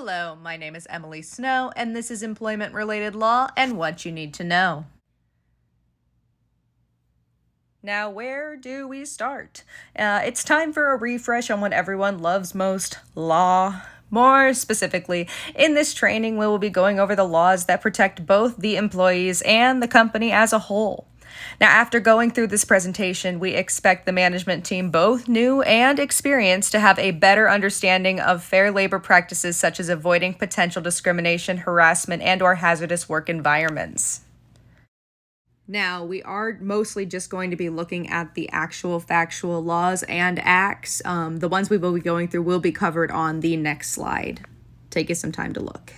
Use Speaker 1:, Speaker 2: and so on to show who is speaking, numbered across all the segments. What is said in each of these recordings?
Speaker 1: Hello, my name is Emily Snow, and this is Employment Related Law and What You Need to Know. Now, where do we start? It's time for a refresh on what everyone loves most, law. More specifically, in this training, we will be going over the laws that protect both the employees and the company as a whole. Now, after going through this presentation, we expect the management team, both new and experienced, to have a better understanding of fair labor practices such as avoiding potential discrimination, harassment, and/or hazardous work environments. Now, we are mostly just going to be looking at the actual factual laws and acts. The ones we will be going through will be covered on the next slide. Take you some time to look.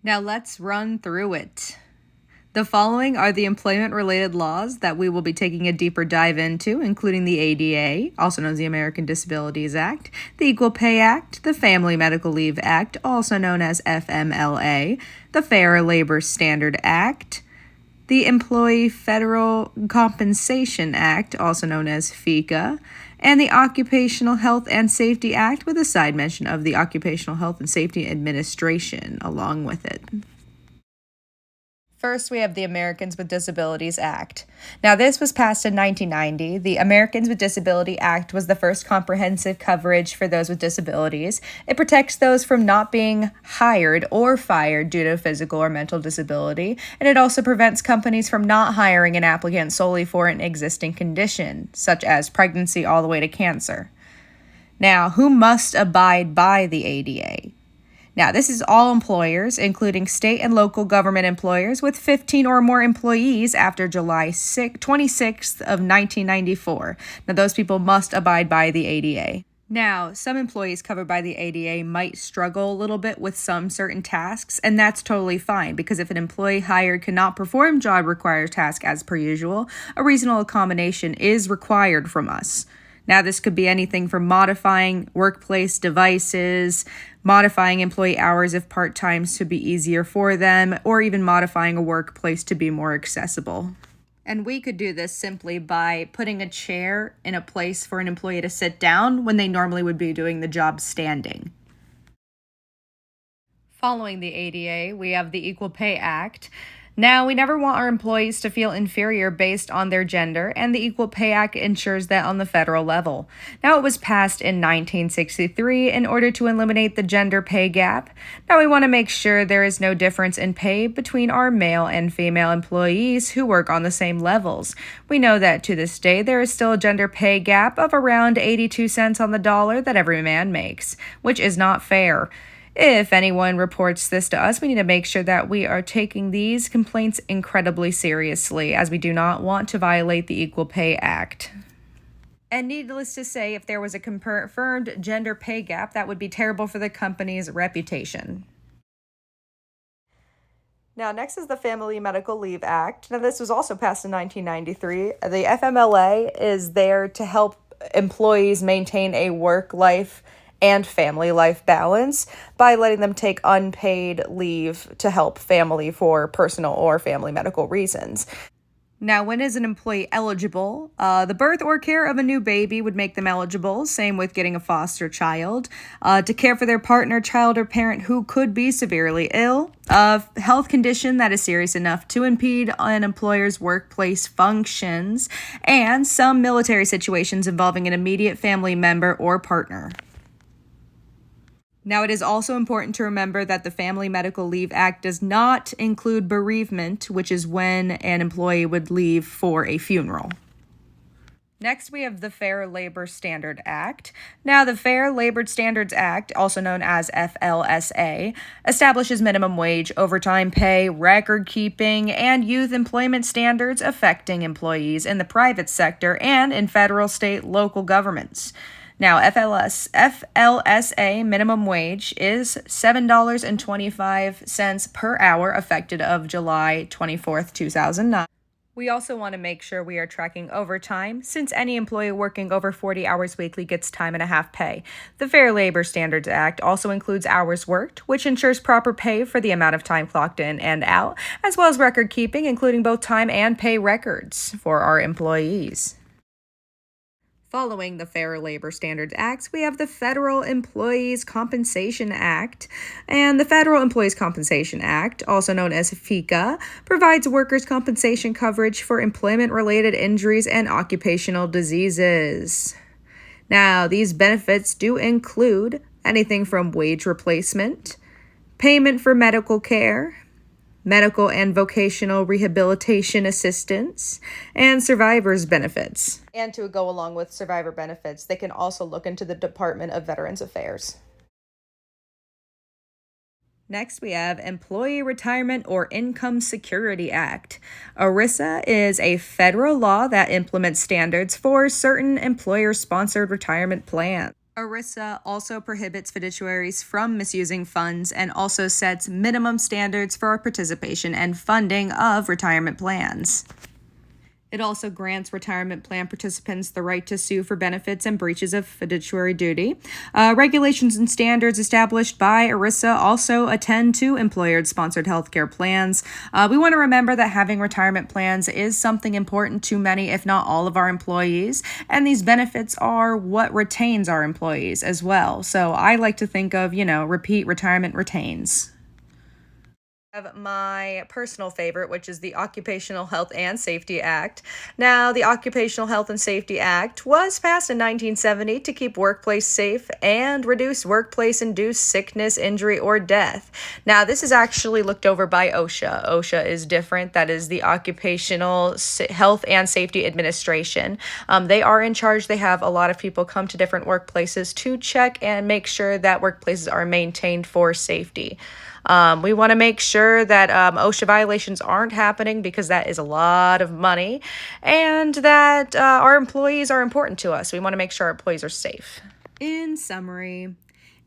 Speaker 1: Now let's run through it. The following are the employment-related laws that we will be taking a deeper dive into, including the ADA, also known as the American Disabilities Act, the Equal Pay Act, the Family Medical Leave Act, also known as FMLA, the Fair Labor Standard Act, the Employee Federal Compensation Act, also known as FECA, and the Occupational Health and Safety Act, with a side mention of the Occupational Health and Safety Administration along with it. First, we have the Americans with Disabilities Act. Now, this was passed in 1990. The Americans with Disability Act was the first comprehensive coverage for those with disabilities. It protects those from not being hired or fired due to physical or mental disability, and it also prevents companies from not hiring an applicant solely for an existing condition, such as pregnancy all the way to cancer. Now, who must abide by the ADA? Now, this is all employers, including state and local government employers with 15 or more employees after July 26th of 1994. Now, those people must abide by the ADA. Now, some employees covered by the ADA might struggle a little bit with some certain tasks, and that's totally fine, because if an employee hired cannot perform job required tasks as per usual, a reasonable accommodation is required from us. Now, this could be anything from modifying workplace devices, modifying employee hours if part-time to be easier for them, or even modifying a workplace to be more accessible. And we could do this simply by putting a chair in a place for an employee to sit down when they normally would be doing the job standing. Following the ADA, we have the Equal Pay Act. Now, we never want our employees to feel inferior based on their gender, and the Equal Pay Act ensures that on the federal level. Now, it was passed in 1963 in order to eliminate the gender pay gap. Now, we want to make sure there is no difference in pay between our male and female employees who work on the same levels. We know that to this day, there is still a gender pay gap of around 82 cents on the dollar that every man makes, which is not fair. If anyone reports this to us, we need to make sure that we are taking these complaints incredibly seriously, as we do not want to violate the Equal Pay Act. And needless to say, if there was a confirmed gender pay gap, that would be terrible for the company's reputation. Now, next is the Family Medical Leave Act. Now, this was also passed in 1993. The FMLA is there to help employees maintain a work-life and family life balance by letting them take unpaid leave to help family for personal or family medical reasons. Now, when is an employee eligible? The birth or care of a new baby would make them eligible. Same with getting a foster child. To care for their partner, child, or parent who could be severely ill. A health condition that is serious enough to impede an employer's workplace functions. And some military situations involving an immediate family member or partner. Now, it is also important to remember that the Family Medical Leave Act does not include bereavement, which is when an employee would leave for a funeral. Next, we have the Fair Labor Standard Act. Now, the Fair Labor Standards Act, also known as FLSA, establishes minimum wage, overtime pay, record keeping, and youth employment standards affecting employees in the private sector and in federal, state, local governments. Now, FLSA minimum wage is $7.25 per hour, effective of July 24th, 2009. We also want to make sure we are tracking overtime, since any employee working over 40 hours weekly gets time and a half pay. The Fair Labor Standards Act also includes hours worked, which ensures proper pay for the amount of time clocked in and out, as well as record keeping, including both time and pay records for our employees. Following the Fair Labor Standards Acts, we have the Federal Employees Compensation Act. And the Federal Employees Compensation Act, also known as FECA, provides workers' compensation coverage for employment-related injuries and occupational diseases. Now, these benefits do include anything from wage replacement, payment for medical care, medical and vocational rehabilitation assistance, and survivor's benefits. And to go along with survivor benefits, they can also look into the Department of Veterans Affairs. Next, we have Employee Retirement or Income Security Act. ERISA is a federal law that implements standards for certain employer-sponsored retirement plans. ERISA also prohibits fiduciaries from misusing funds and also sets minimum standards for participation and funding of retirement plans. It also grants retirement plan participants the right to sue for benefits and breaches of fiduciary duty. Regulations and standards established by ERISA also attend to employer-sponsored healthcare plans. We want to remember that having retirement plans is something important to many, if not all, of our employees, and these benefits are what retains our employees as well. So I like to think of, repeat retirement retains. Have my personal favorite, which is the Occupational Health and Safety Act. Now, the Occupational Health and Safety Act was passed in 1970 to keep workplace safe and reduce workplace-induced sickness, injury, or death. Now, this is actually looked over by OSHA. OSHA is different. That is the Occupational Health and Safety Administration. They are in charge. They have a lot of people come to different workplaces to check and make sure that workplaces are maintained for safety. We want to make sure that OSHA violations aren't happening because that is a lot of money, and that our employees are important to us. We want to make sure our employees are safe. In summary,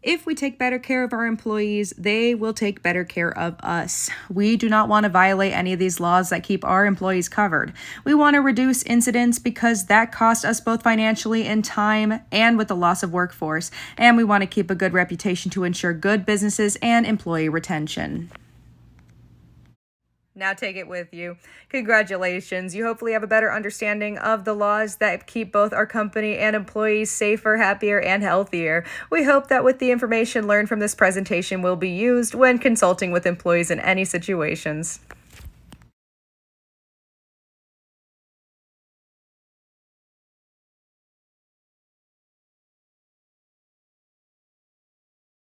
Speaker 1: if we take better care of our employees, they will take better care of us. We do not want to violate any of these laws that keep our employees covered. We want to reduce incidents because that costs us both financially in time and with the loss of workforce. And we want to keep a good reputation to ensure good businesses and employee retention. Now take it with you. Congratulations. You hopefully have a better understanding of the laws that keep both our company and employees safer, happier, and healthier. We hope that with the information learned from this presentation will be used when consulting with employees in any situations.